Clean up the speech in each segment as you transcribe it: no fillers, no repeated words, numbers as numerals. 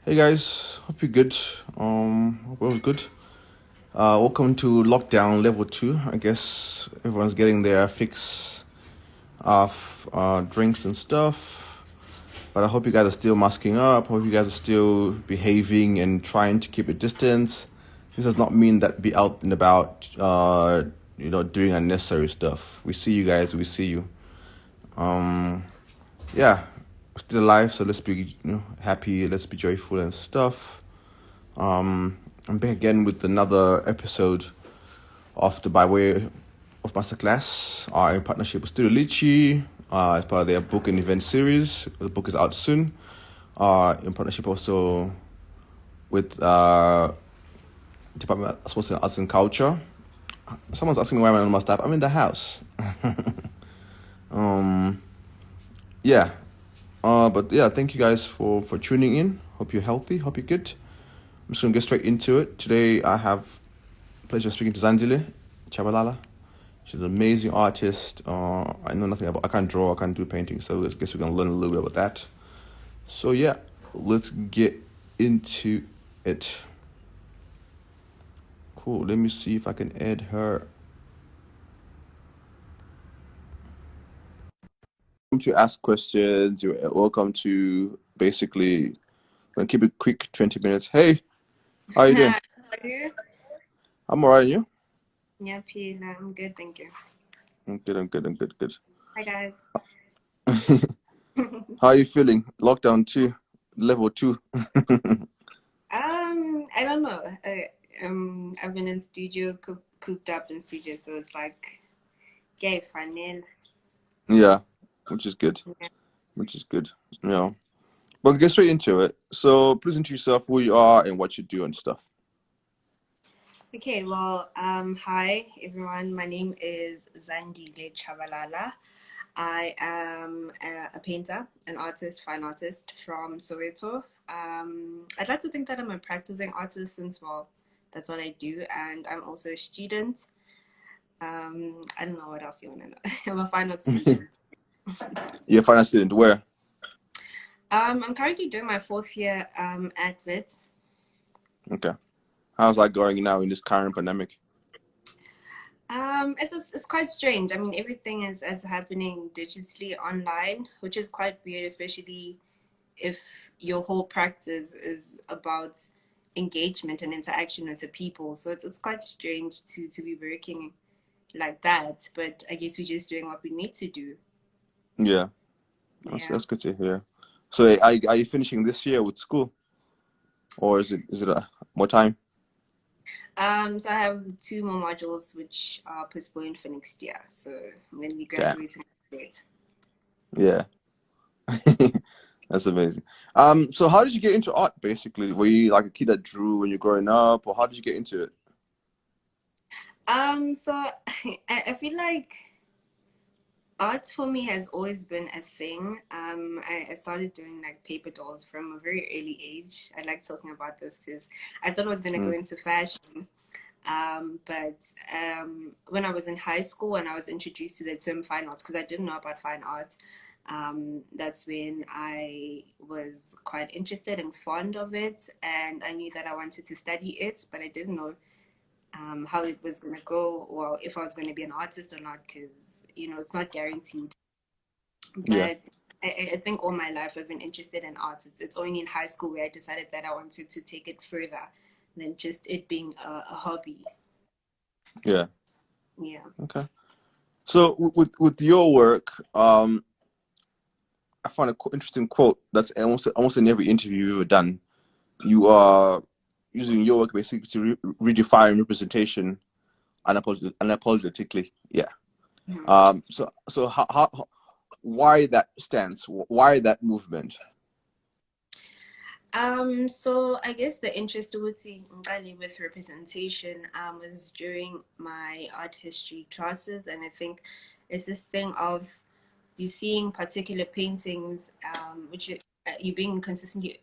Hey guys, hope you're good. Hope all good. Welcome to lockdown level 2. I guess everyone's getting their fix of drinks and stuff. But I hope you guys are still masking up. Hope you guys are still behaving and trying to keep a distance. This does not mean that be out and about, doing unnecessary stuff. We see you guys. We see you. Yeah, we're still alive. So let's be, happy. Let's be joyful and stuff. I'm back again with another episode of the By Way of Masterclass, in partnership with Studio Lychee, as part of their book and event series. The book is out soon. In partnership also with Department of Sports and Arts and Culture. Someone's asking me why I'm on my staff. I'm in the house. Yeah. But yeah, thank you guys for tuning in. Hope you're healthy. Hope you're good. I'm just gonna get straight into it. Today I have the pleasure of speaking to Zandile, Tshabalala. She's an amazing artist. I know nothing about. I can't draw. I can't do painting. So I guess we're gonna learn a little bit about that. So yeah, let's get into it. Cool. Let me see if I can add her. Welcome to ask questions. You're welcome to basically. I'm gonna keep it quick. 20 minutes. Hey, how are you doing? Hi, how are you? I'm alright. And you? Yeah, Pina, I'm good, thank you. I'm good. I'm good. I'm good. Good. Hi, guys. How are you feeling? Lockdown 2, level 2. I don't know. I've been in studio, cooped up in studio, so it's like, gay fun. Yeah, which is good. Yeah. Which is good. Yeah. Well, get straight into it. So please introduce yourself, who you are, and what you do and stuff. Okay, well, hi everyone. My name is Zandile Tshabalala. I am a painter, an artist, fine artist from Soweto. I'd like to think that I'm a practicing artist since, well, that's what I do, and I'm also a student. I don't know what else you want to know. I'm a fine arts student. You're a finance student. Where? I'm currently doing my fourth year at Wits. Okay. How's that going now in this current pandemic? It's quite strange. I mean, everything is happening digitally online, which is quite weird, especially if your whole practice is about engagement and interaction with the people. So it's quite strange to be working like that. But I guess we're just doing what we need to do. Yeah, Yeah. that's good to hear. So are you finishing this year with school, or is it more time? So I have two more modules which are postponed for next year. So I'm going to be Damn. graduating next Yeah. That's amazing. So how did you get into art basically? Were you like a kid that drew when you're growing up, or how did you get into it? So I feel like art for me has always been a thing. I started doing like paper dolls from a very early age. I like talking about this because I thought I was going to go Mm, into fashion. But when I was in high school and I was introduced to the term fine arts, because I didn't know about fine arts, that's when I was quite interested and fond of it. And I knew that I wanted to study it, but I didn't know how it was going to go or if I was going to be an artist or not, because, it's not guaranteed. yeah. But I think all my life I've been interested in art. It's only in high school where I decided that I wanted to take it further than just it being a hobby. Yeah. Yeah. Okay. So with your work, I found an interesting quote that's almost in every interview you've ever done. You are using your work basically to redefine representation unapologetically. Yeah. Mhm. So why that stance? Why that movement? So I guess the interest with representation was during my art history classes, and I think it's this thing of you seeing particular paintings, which you being consistently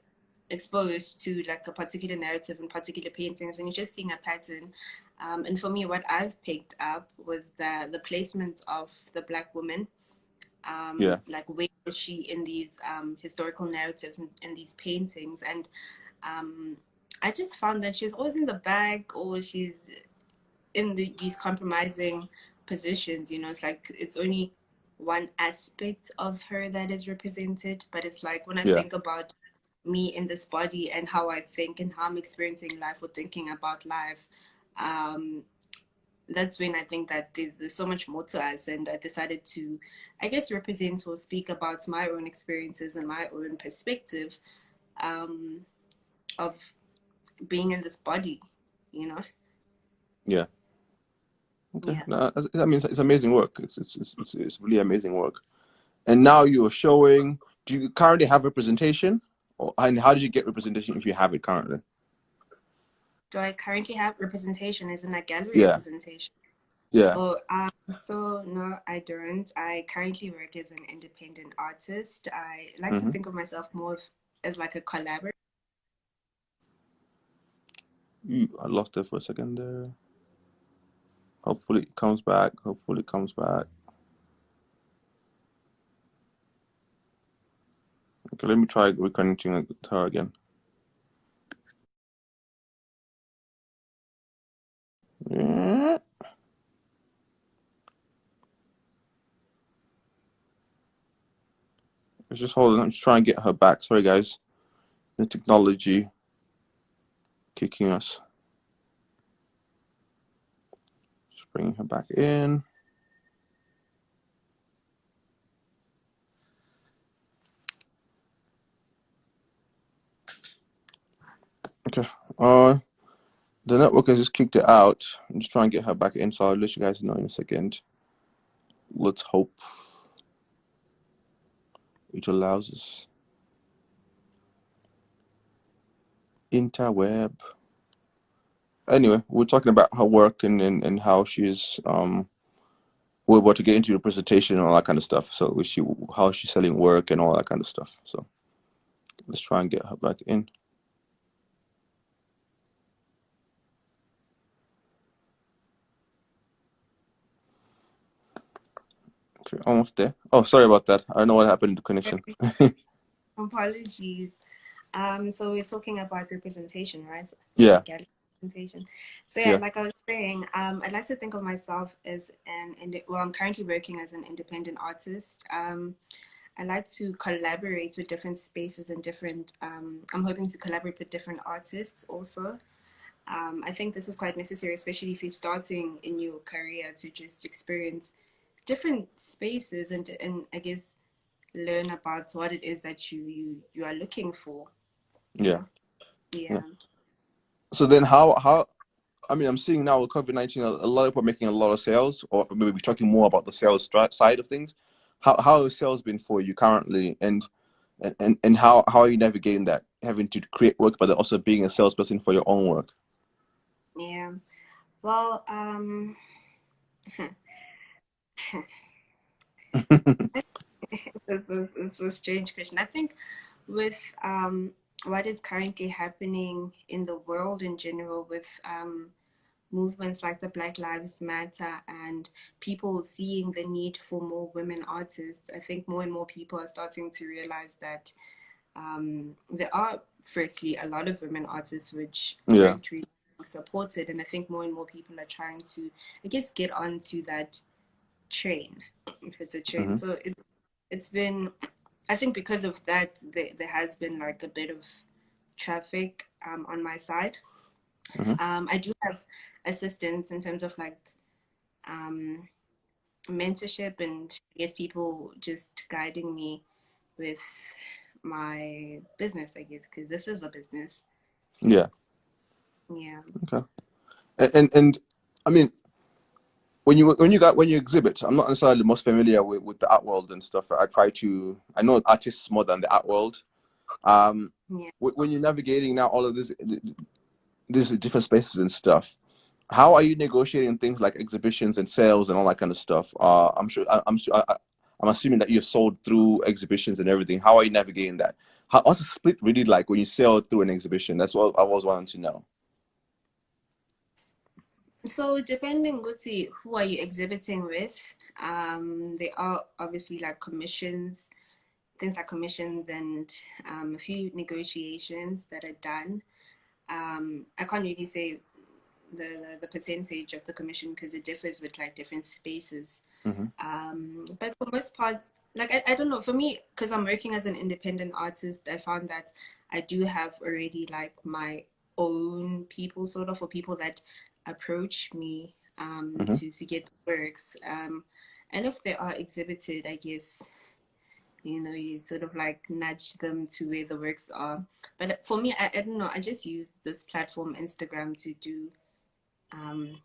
exposed to like a particular narrative and particular paintings, and you're just seeing a pattern. And for me, what I've picked up was the placement of the black woman, Yeah. like where was she in these historical narratives and in these paintings, and I just found that she's always in the back, or she's in these compromising positions. It's like it's only one aspect of her that is represented, but it's like when I Yeah. think about me in this body and how I think and how I'm experiencing life or thinking about life, um, that's when I think that there's so much more to us. And I decided to, I guess, represent or speak about my own experiences and my own perspective, um, of being in this body, you know? Yeah. Okay. Yeah. No, I mean, it's amazing work. It's really amazing work. And now you're showing. Do you currently have representation, and how did you get representation if you have it currently? Do I currently have representation as in a gallery Yeah. representation? Yeah. Oh, so no, I don't. I currently work as an independent artist. I like to Mm-hmm. think of myself more as like a collaborator. I lost it for a second there. Hopefully it comes back. Hopefully it comes back. Okay, let me try reconnecting with her again. Yeah. Let's just hold on. I'm just trying to get her back. Sorry, guys. The technology kicking us. Just bringing her back in. Okay. The network has just kicked it out. I'm just trying to get her back in, so I'll let you guys know in a second. Let's hope it allows us. Interweb. Anyway, we're talking about her work and how she's we're about to get into the presentation and all that kind of stuff. So how she's selling work and all that kind of stuff. So let's try and get her back in. Okay, almost there. Oh, sorry about that. I don't know what happened to connection. Apologies. So we're talking about representation, right? Yeah, Gallery representation. So yeah, yeah, like I was saying, I'd like to think of myself as well, I'm currently working as an independent artist. I like to collaborate with different spaces and different. I'm hoping to collaborate with different artists also. I think this is quite necessary, especially if you're starting in your career, to just experience different spaces and I guess learn about what it is that you are looking for. You yeah, know, yeah. yeah. So then how I mean, I'm seeing now with COVID-19, a lot of people are making a lot of sales, or maybe we're talking more about the sales side of things. How has sales been for you currently, and how are you navigating that, having to create work, but then also being a salesperson for your own work? Yeah. Well, it's a strange question. I think with what is currently happening in the world in general, with movements like the Black Lives Matter and people seeing the need for more women artists, I think more and more people are starting to realize that there are, firstly, a lot of women artists which Yeah. aren't really supported, and I think more and more people are trying to, I guess, get onto that train, if it's a train. Hmm. So it's been, I think, because of that, there has been like a bit of traffic on my side. Hmm. I do have assistance in terms of like um, mentorship and I guess people just guiding me with my business, I guess, because this is a business. Yeah. Yeah. Okay. And I mean, when you exhibit, I'm not necessarily the most familiar with the art world and stuff. I know artists more than the art world. Um, Yeah. when you're navigating now all of this, these different spaces and stuff, how are you negotiating things like exhibitions and sales and all that kind of stuff? I'm assuming that you're sold through exhibitions and everything. How are you navigating that? What's the split really like when you sell through an exhibition? That's what I was wanting to know. So depending, Guti, who are you exhibiting with? There are obviously like commissions things like commissions and a few negotiations that are done. I can't really say the percentage of the commission because it differs with like different spaces. But for most parts, like I don't know, for me, because I'm working as an independent artist, I found that I do have already like my own people, sort of, or people that approach me to get works. And if they are exhibited, I guess, you know, you sort of like nudge them to where the works are. But for me, I don't know, I just use this platform, Instagram, to do um,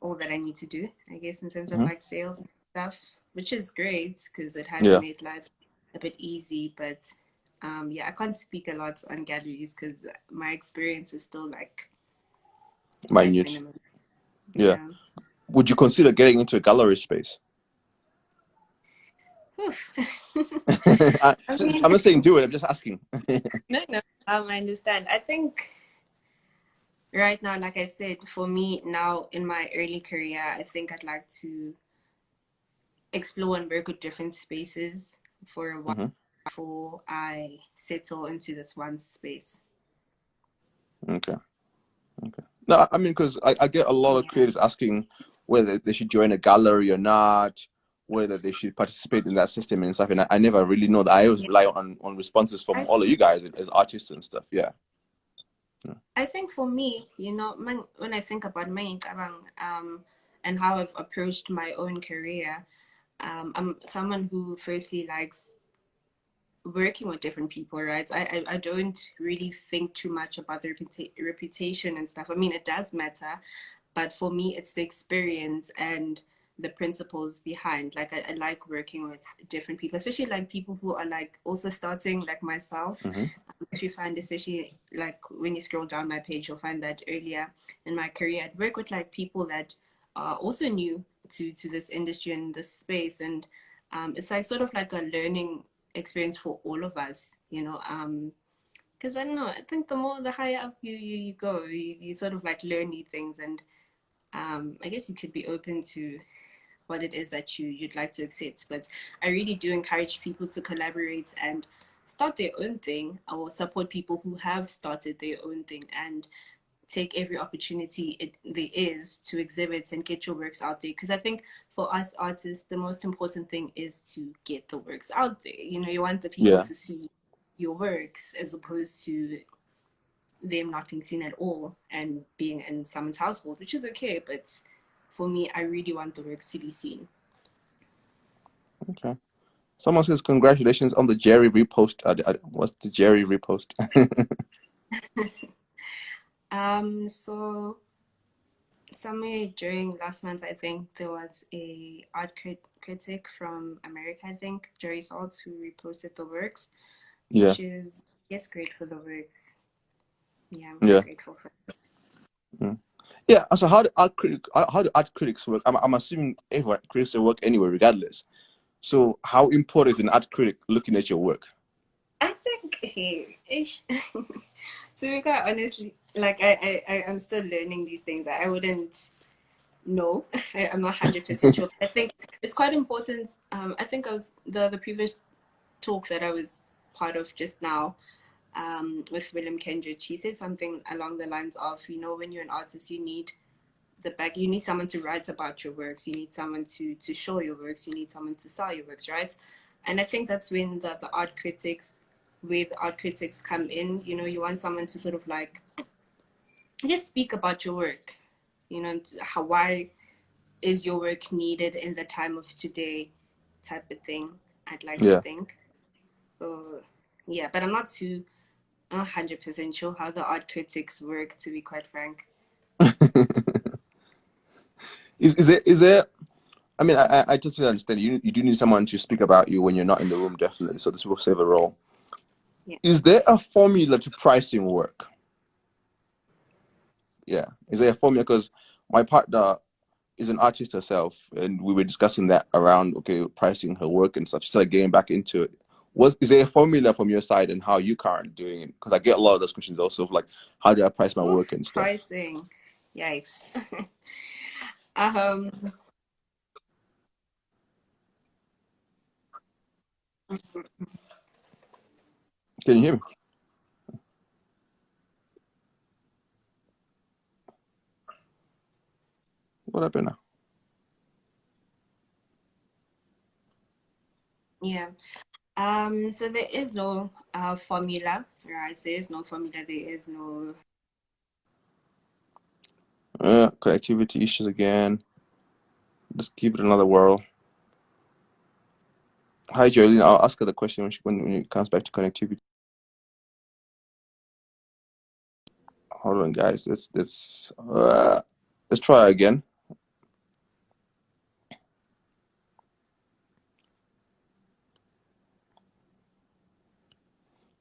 all that I need to do, I guess, in terms of like sales and stuff, which is great because it has Yeah, made life a bit easy. But yeah, I can't speak a lot on galleries because my experience is still like quite minute. minimal. Yeah. Yeah. Would you consider getting into a gallery space? I mean, I'm not saying do it. I'm just asking. no, no, I understand. I think right now, like I said, for me now in my early career, I think I'd like to explore and work with different spaces for a while hmm before I settle into this one space. Okay. Okay. No, I mean, because I get a lot of Yeah. creators asking whether they should join a gallery or not, whether they should participate in that system and stuff. And I never really know that. I always Yeah. rely on responses from I all of you guys as artists and stuff. Yeah. Yeah. I think for me, you know, when I think about my and how I've approached my own career, I'm someone who firstly likes working with different people, right? I don't really think too much about the reputation and stuff. I mean, it does matter, but for me, it's the experience and the principles behind. Like, I like working with different people, especially like people who are like also starting, like myself. hmm If you find, especially like when you scroll down my page, you'll find that earlier in my career, I'd work with like people that are also new to this industry and this space, and it's like sort of like a learning experience for all of us, you know. Because I don't know, I think the higher up you go, you sort of like learn new things, and I guess you could be open to what it is that you'd like to accept. But I really do encourage people to collaborate and start their own thing, or support people who have started their own thing, and take every opportunity there is to exhibit and get your works out there. Because I think for us artists, the most important thing is to get the works out there. You know, you want the people Yeah. to see your works as opposed to them not being seen at all and being in someone's household, which is okay. But for me, I really want the works to be seen. Okay. Someone says congratulations on the Jerry repost. What's the Jerry repost? So somewhere during last month, I think there was a art critic from America, I think, Jerry Saltz, who reposted the works, Yeah. which is, yes, great for the works. Yeah, I'm quite Yeah. grateful for it. Mm. Yeah. So how do art critics work? I'm assuming everyone critics work anyway, regardless. So how important is an art critic looking at your work? I think, hey, ish. To be quite honestly, like I'm still learning these things. I wouldn't know. I'm not 100% sure. I think it's quite important. I think I was the previous talk that I was part of just now with William Kendrick. He said something along the lines of, you know, when you're an artist, you need you need someone to write about your works, you need someone to show your works, you need someone to sell your works, right? And I think that's when the art critics where the art critics come in. You know, you want someone to sort of like just speak about your work, you know, how, why is your work needed in the time of today, type of thing, I'd like to Yeah. think. So yeah, but I'm not too 100% sure how the art critics work, to be quite frank. Is there I mean, I totally understand. You do need someone to speak about you when you're not in the room, definitely. So this will save a role. Yeah. Is there a formula to pricing work? Yeah. Is there a formula? Because my partner is an artist herself, and we were discussing that around pricing her work and stuff. She started getting back into it. Is there a formula from your side and how you currently doing it? Because I get a lot of those questions also of like, how do I price my work Oof, and stuff? pricing. Yikes. um, Can you hear me? What happened now? Yeah. So there is no formula, right? There is no formula. There is no. Connectivity issues again. Let's give it another whirl. Hi, Jolene. I'll ask her the question when it comes back to connectivity. Hold on, guys. Let's try again.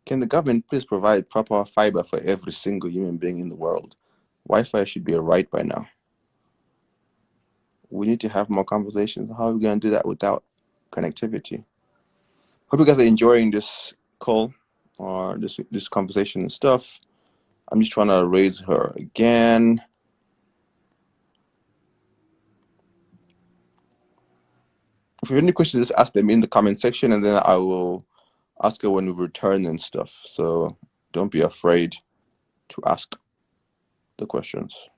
Can the government please provide proper fiber for every single human being in the world? Wi-Fi should be a right by now. We need to have more conversations. How are we going to do that without connectivity? Hope you guys are enjoying this call or this conversation and stuff. I'm just trying to raise her again. If you have any questions, just ask them in the comment section, and then I will ask her when we return and stuff. So don't be afraid to ask the questions.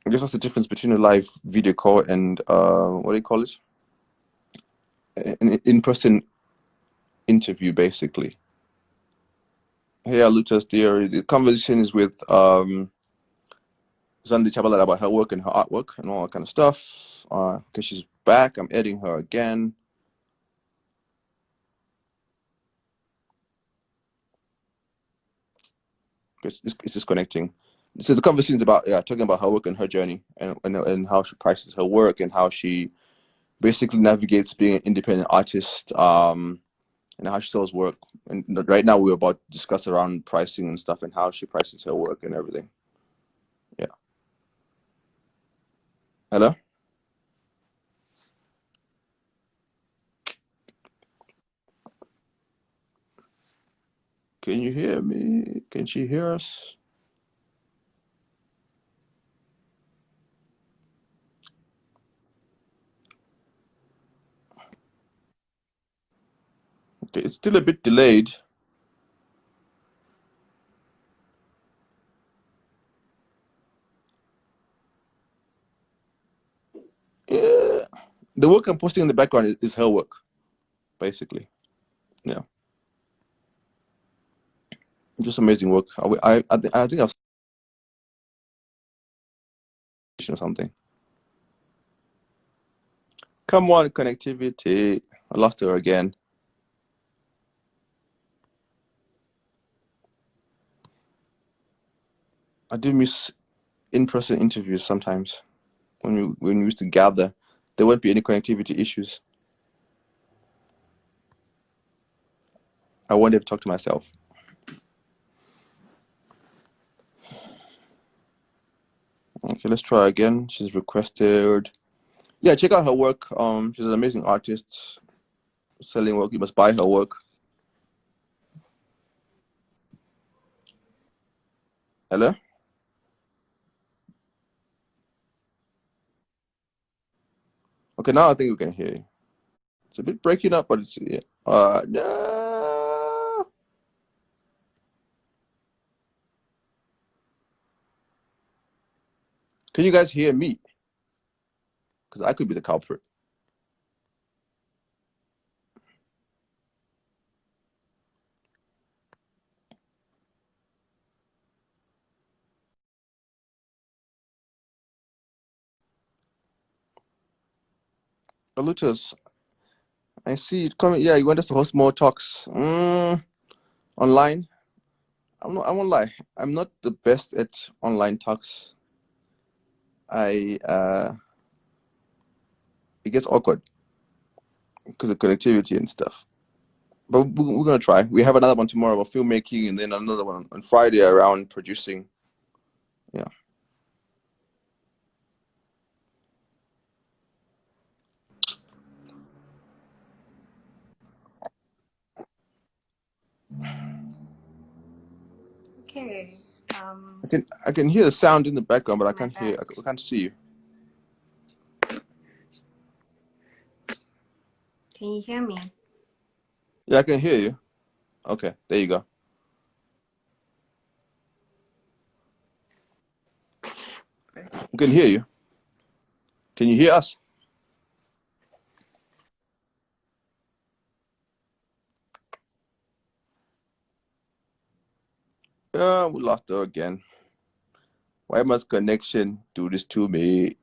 I guess that's the difference between a live video call and what do you call it? An in-person interview, basically. Hey, Alutas, dear. The conversation is with Zandile Tshabalala about her work and her artwork and all that kind of stuff. Because she's back, I'm editing her again. It's disconnecting. So the conversation is about talking about her work and her journey and how she prices her work and how she basically navigates being an independent artist and how she sells work. And right now we're about to discuss around pricing and stuff and how she prices her work and everything. Yeah. Hello? Can you hear me? Can she hear us? Okay, it's still a bit delayed. Yeah. The work I'm posting in the background is her work, basically. Yeah. Just amazing work. I think I've seen or something. Come on, connectivity. I lost her again. I do miss in-person interviews sometimes. When we used to gather, there won't be any connectivity issues. I won't have to talk to myself. Okay, let's try again. She's requested. Yeah, check out her work. She's an amazing artist selling work. You must buy her work. Hello? Okay, now I think we can hear you. It's a bit breaking up, but it's no. Can you guys hear me? Because I could be the culprit. Lutus, I see you coming. Yeah, you want us to host more talks online. I won't lie. I'm not the best at online talks. It gets awkward because of connectivity and stuff. But we're gonna try. We have another one tomorrow about filmmaking, and then another one on Friday around producing. Yeah. Okay. I can hear the sound in the background, but I Am I can't hear. back? I can't see you. Can you hear me? Yeah, I can hear you. Okay, there you go. We can hear you. Can you hear us? We lost her again. Why must connection do this to me?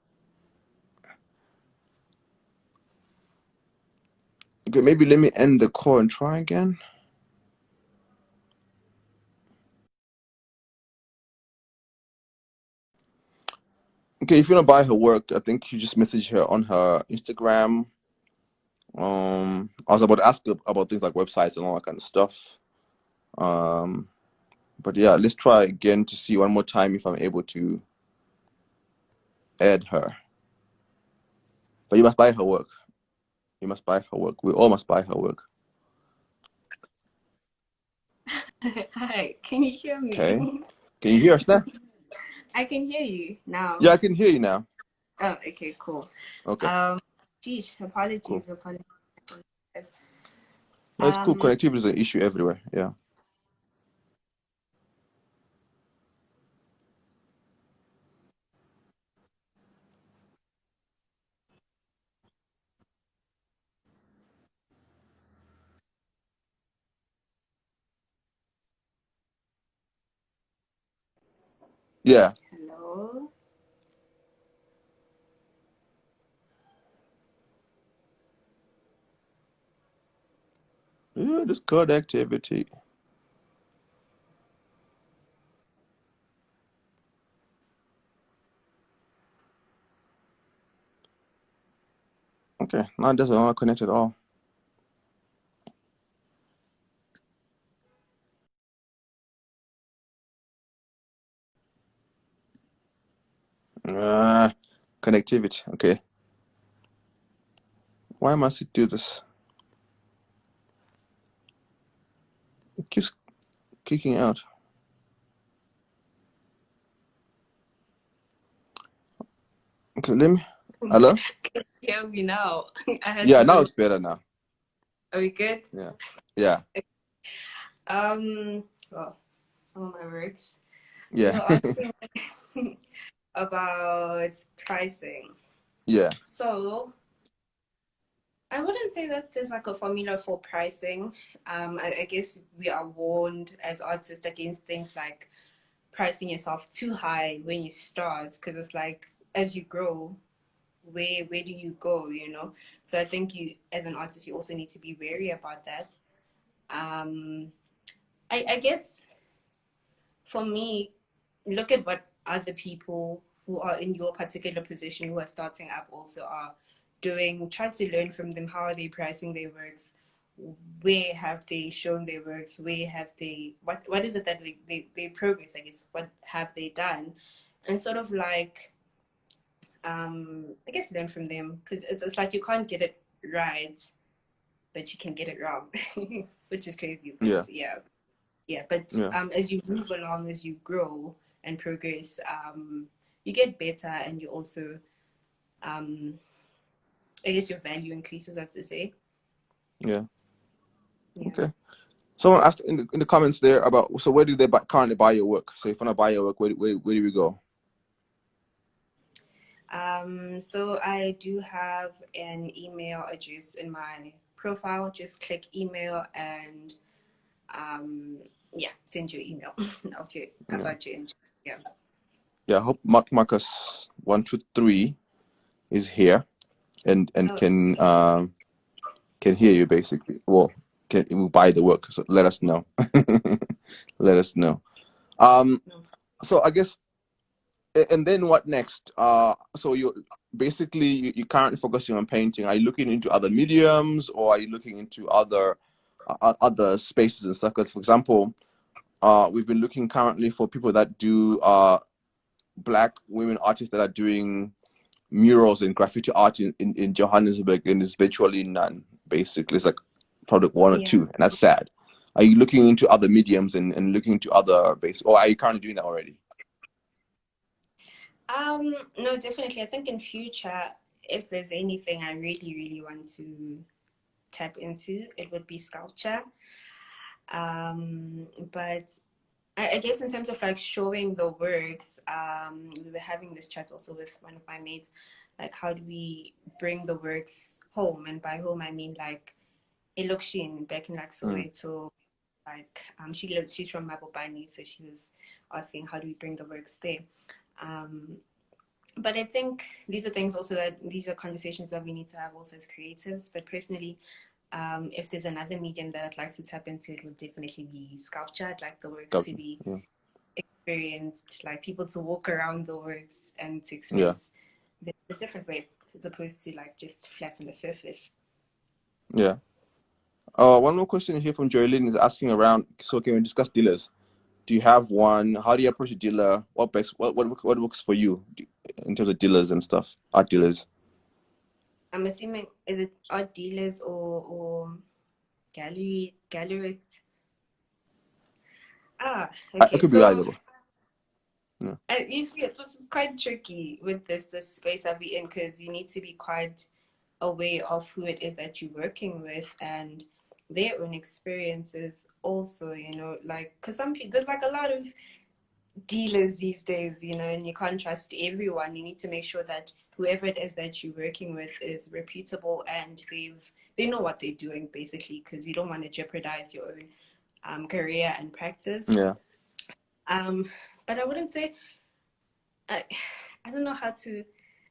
Okay, maybe let me end the call and try again. Okay, if you want to buy her work, I think you just message her on her Instagram. I was about to ask her about things like websites and all that kind of stuff. But yeah, let's try again to see one more time if I'm able to add her. But you must buy her work. You must buy her work. We all must buy her work. Hi, can you hear me? Okay. Can you hear us now? I can hear you now. Yeah, I can hear you now. Oh, okay, cool. Okay, Geez, cool. apologies. No, it's cool. Um, Connectivity is an issue everywhere. Yeah. Yeah. hello. Yeah, this code activity. Okay, now it doesn't want to connect at all. Connectivity. Okay. Why must it do this? It keeps kicking out. Okay, let me. Hello? Can you hear me now? I had Yeah, to now sort of. it's better now. Are we good? Yeah. Yeah. Well, some of my works. Yeah. You're asking about pricing. Yeah. So I wouldn't say that there's like a formula for pricing. I guess we are warned as artists against things like pricing yourself too high when you start, because it's like as you grow, where do you go? So I think you, as an artist, you also need to be wary about that. Um, I guess for me, look at what other people who are in your particular position who are starting up also are doing. Try to learn from them. How are they pricing their works? Where have they shown their works? Where have they, what is it that they progress, I guess? What have they done? And sort of like, I guess learn from them, because it's like you can't get it right, but you can get it wrong, which is crazy. Yeah. But yeah. But Yeah. as you move along, as you grow and progress, you get better, and you also, um, I guess, your value increases, as they say. Yeah. Yeah. Okay. Someone asked in the comments there about, so where do they currently buy your work? So if you want to buy your work, where do we go? So I do have an email address in my profile. Just click email and yeah, send your email. Okay, Yeah. about your yeah. Yeah. I hope Marcus 123 is here and Oh, can hear you basically. Well, can will buy the work. So let us know. Let us know. Um. no. So I guess, and then what next? So you basically you currently focusing on painting. Are you looking into other mediums, or are you looking into other spaces and stuff? Because for example, we've been looking currently for people that do Black women artists that are doing murals and graffiti art in Johannesburg, and it's virtually none. Basically, it's like probably one or Yeah. two, and that's sad. Are you looking into other mediums and looking into other base, or are you currently doing that already? No, definitely. I think in future, if there's anything I really, really want to tap into, it would be sculpture. But I guess in terms of like showing the works, we were having this chat also with one of my mates, like how do we bring the works home? And by home I mean like Elokshin back in like Soweto. Like she's from Mabopani, so she was asking how do we bring the works there. But I think these are things also that these are conversations that we need to have also as creatives. But personally, if there's another medium that I'd like to tap into, it would definitely be sculpture. I'd like the works to Gotcha. be Yeah. experienced, like people to walk around the works and to Yeah. experience a different way as opposed to like just flat on the surface. Yeah. One more question here from Joylyn is asking around. So can we discuss dealers? Do you have one? How do you approach a dealer? What works for you in terms of dealers and stuff? Art dealers. I'm assuming is it art dealers or gallery? It Okay. could be So either. Yeah. you see, it's quite tricky with this space that we're in because you need to be quite aware of who it is that you're working with and their own experiences also, like because some people there's like a lot of dealers these days, and you can't trust everyone. You need to make sure that whoever it is that you're working with is reputable and they know what they're doing basically, because you don't want to jeopardize your own career and practice. Yeah. um but I wouldn't say I, I don't know how to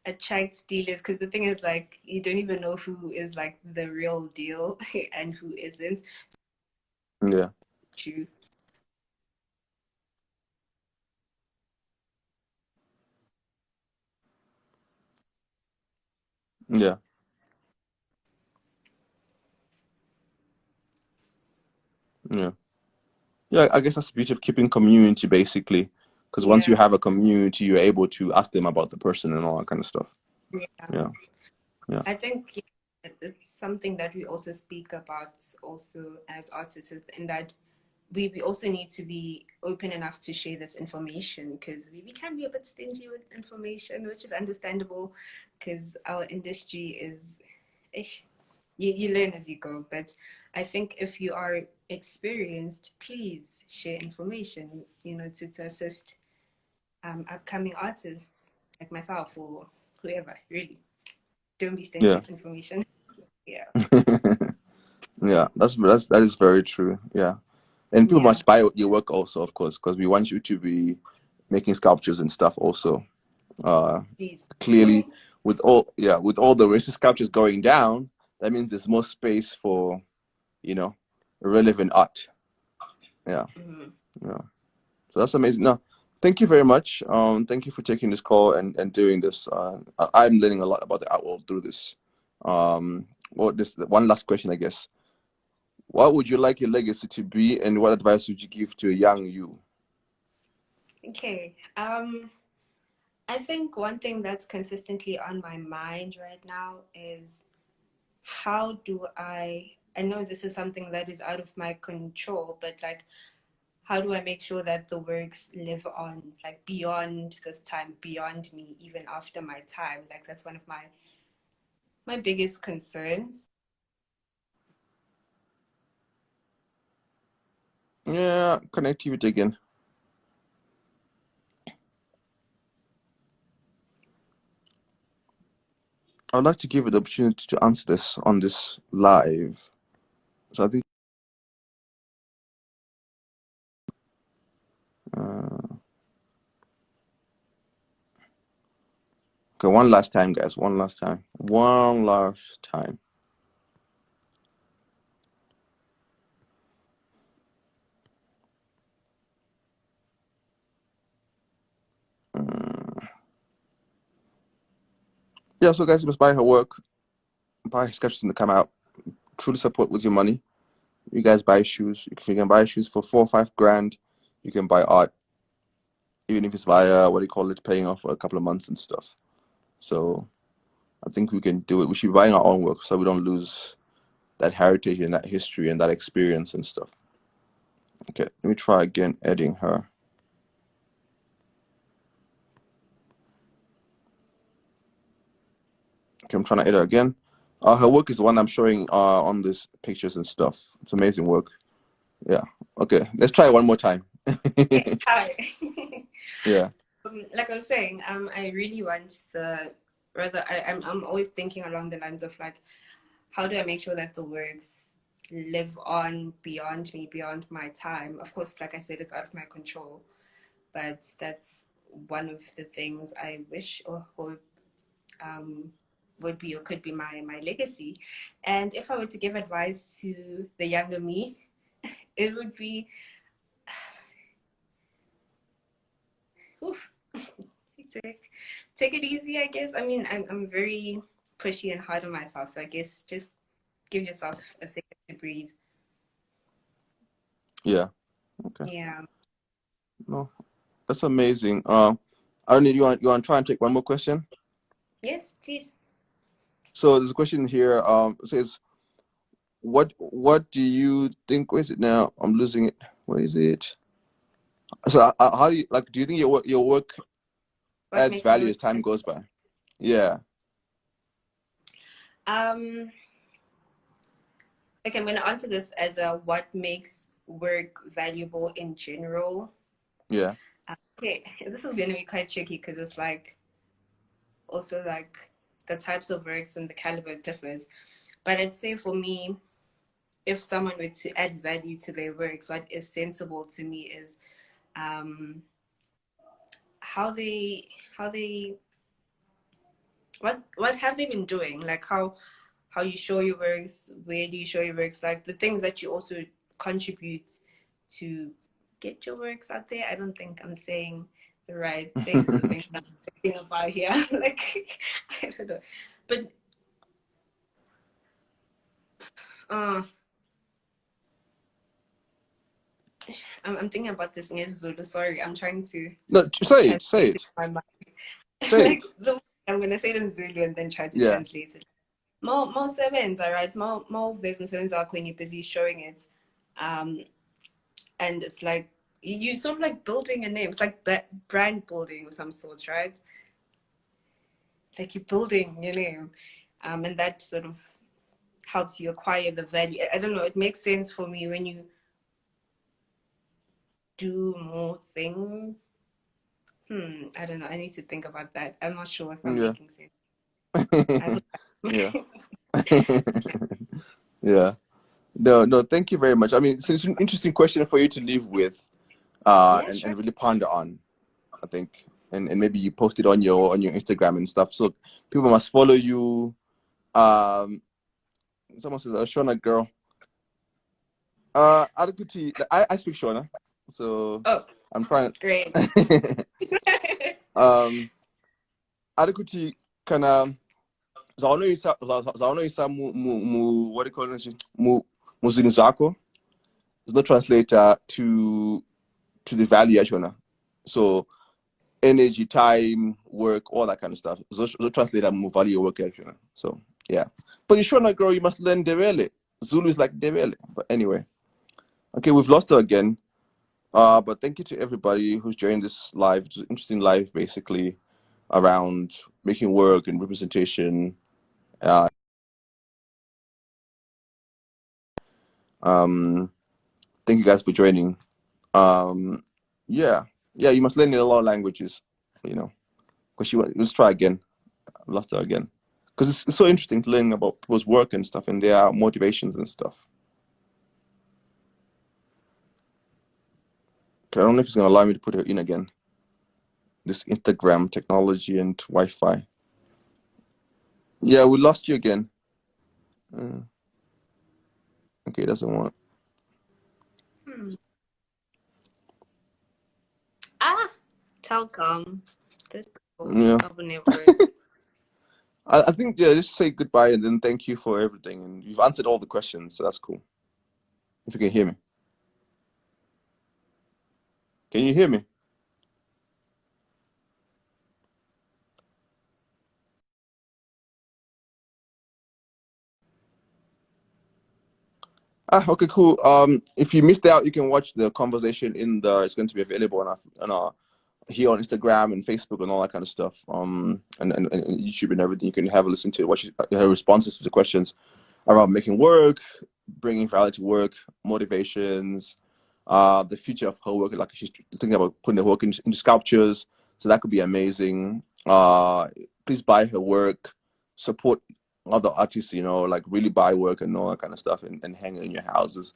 attract dealers because the thing is like you don't even know who is like the real deal and who isn't. Yeah. True. Yeah. Yeah. Yeah. I guess that's the beauty of keeping community, basically. Because once you Yeah. have a community, you're able to ask them about the person and all that kind of stuff. Yeah. Yeah. Yeah. I think it's something that we also speak about also as artists in that we also need to be open enough to share this information because we can be a bit stingy with information, which is understandable because our industry is ish. You learn as you go. But I think if you are experienced, please share information, to assist upcoming artists like myself or whoever, really. Don't be stingy Yeah. with information. Yeah. Yeah. That is very true. Yeah. And people Yeah. must buy your work also, of course, because we want you to be making sculptures and stuff also. Please. Clearly, with all the racist sculptures going down, that means there's more space for, you know, relevant art. Yeah. Mhm. Yeah. So that's amazing. No, thank you very much. Thank you for taking this call and doing this. I'm learning a lot about the art world through this. Well, this one last question, I guess. What would you like your legacy to be, and what advice would you give to a young you? Okay. I think one thing that's consistently on my mind right now is how do I know this is something that is out of my control, but like how do I make sure that the works live on, like beyond this time, beyond me, even after my time? Like that's one of my biggest concerns. Yeah, connectivity again. I'd like to give you the opportunity to answer this on this live. So I think, uh, okay, one last time, guys. One last time. One last time. Uh, yeah, so guys, you must buy her work, buy her sketches in the come out. Truly support with your money. You guys buy shoes. If you can buy shoes for 4 or 5 grand, you can buy art, even if it's via what do you call it, paying off for a couple of months and stuff. So I think we can do it. We should be buying our own work so we don't lose that heritage and that history and that experience and stuff. Okay, let me try again adding her. Okay, I'm trying to add her again. Her work is the one I'm showing on these pictures and stuff. It's amazing work. Yeah. Okay. Let's try it one more time. Okay, hi. Yeah. Like I was saying, I really want I'm always thinking along the lines of like, how do I make sure that the works live on beyond me, beyond my time? Of course, like I said, it's out of my control, but that's one of the things I wish or hope would be or could be my legacy. And if I were to give advice to the younger me, it would be, oof, take it easy, I guess. I mean, I'm very pushy and hard on myself, so I guess just give yourself a second to breathe. Yeah. Okay. Yeah. No, that's amazing. I don't need you want to try and take one more question? Yes, please. So there's a question here. It says, what do you think? Where is it now? I'm losing it. Where is it? So how do you like? Do you think your work What adds makes my value work? as time goes by? Yeah. Okay, I'm going to answer this as a what makes work valuable in general. Yeah. Okay, this is going to be quite tricky because it's like also like the types of works and the caliber differs. But I'd say for me, if someone were to add value to their works, what is sensible to me is um, how they what have they been doing? Like how you show your works, where do you show your works, like the things that you also contribute to get your works out there. I don't think I'm saying the right things, the things I'm thinking about here. Like I don't know. But I'm thinking about this in Zulu. Sorry, I'm trying to No, say it. Say translate it it. in my mind. Say it. Like I'm gonna say it in Zulu and then try to Yeah. translate it. More sevens, all right. More versions sevens are when you're busy showing it, and it's like you sort of like building a name. It's like brand building of some sort, right? Like you're building your name, and that sort of helps you acquire the value. I don't know. It makes sense for me when you do more things. I don't know. I need to think about that. I'm not sure if I'm Yeah. making sense. I hope. Yeah. Yeah. No, thank you very much. I mean, it's an interesting question for you to live with, Yeah, and sure. really ponder on, I think. And maybe you post it on your Instagram and stuff. So people must follow you. Someone says, Shona girl. Adequately, I speak Shona, so Oh, I'm trying. great. Adequately kind of zaona isa what do you call it, muzini zako. There's no translator to the value Shona. So energy, time, work, all that kind of stuff. There's no translator mu value your work Shona. So yeah, but you Shona girl, you must learn Debele. Zulu is like Debele, but anyway. Okay, we've lost her again. But thank you to everybody who's joined this live. It's an interesting live, basically, around making work and representation. Thank you guys for joining. Yeah, you must learn in a lot of languages, you know. Because let's try again. I lost her again. Because it's so interesting to learn about people's work and stuff and their motivations and stuff. Okay, I don't know if it's gonna allow me to put her in again. This Instagram technology and Wi-Fi. Yeah, we lost you again. Okay, it doesn't want. Hmm. Telcom. This Yeah. of a network. I think, yeah, just say goodbye and then thank you for everything. And you've answered all the questions, so that's cool. If you can hear me. Can you hear me? Okay, cool. If you missed out, you can watch the conversation it's going to be available on our here on Instagram and Facebook and all that kind of stuff. And YouTube and everything. You can have a listen to what her responses to the questions around making work, bringing value to work, motivations, the future of her work. Like she's thinking about putting her work into sculptures, so that could be amazing. Please buy her work, support other artists. Like really buy work and all that kind of stuff, and hang it in your houses.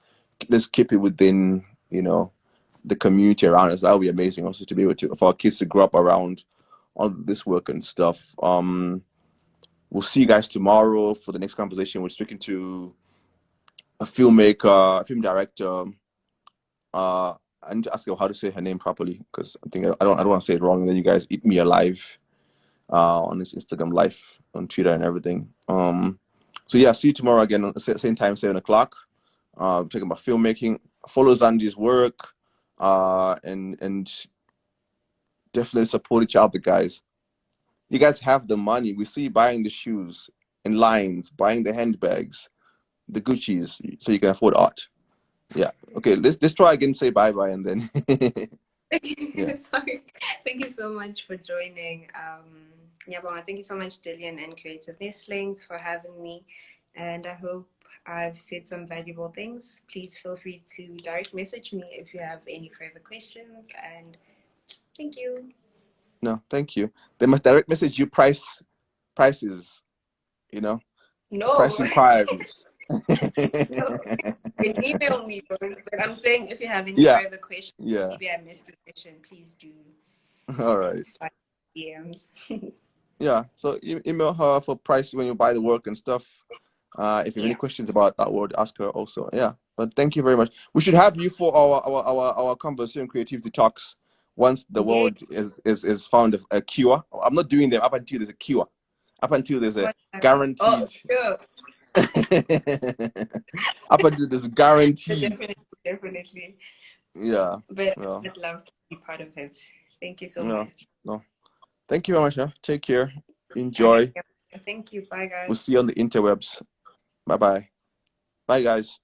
Let's keep it within the community around us. That would be amazing. Also to be able to for our kids to grow up around all this work and stuff. We'll see you guys tomorrow for the next conversation. We're speaking to a filmmaker, a film director. I need to ask her how to say her name properly because I think I don't want to say it wrong, and then you guys eat me alive on this Instagram live, on Twitter and everything. So yeah, see you tomorrow again, same time, 7:00. Talking about filmmaking. Follow Zandi's work, and definitely support each other, guys. You guys have the money. We see you buying the shoes in lines, buying the handbags, the Gucci's, so you can afford art. Yeah. Okay. Let's try again. Say bye bye, and then. Yeah. Sorry. Thank you so much for joining. Nyabonga, thank you so much, Dillian and Creative Nestlings, for having me. And I hope I've said some valuable things. Please feel free to direct message me if you have any further questions. And thank you. No, thank you. They must direct message you prices, No. price requirements. No. You can email me, but I'm saying if you have any Yeah. further questions, Yeah. maybe I missed the question, please do. All right. Slide DMs. Yeah. So email her for price when you buy the work and stuff. If you have any questions about that word, ask her also. Yeah. But thank you very much. We should have you for our conversation creativity talks once the world is found a cure. I'm not doing them up until there's a cure. Up until there's a guaranteed. Oh, sure. Up until there's guaranteed. Definitely. Yeah. But Well, I'd love to be part of it. Thank you so much. No. Thank you very much. Huh? Take care. Enjoy. Thank you. Bye, guys. We'll see you on the interwebs. Bye-bye. Bye, guys.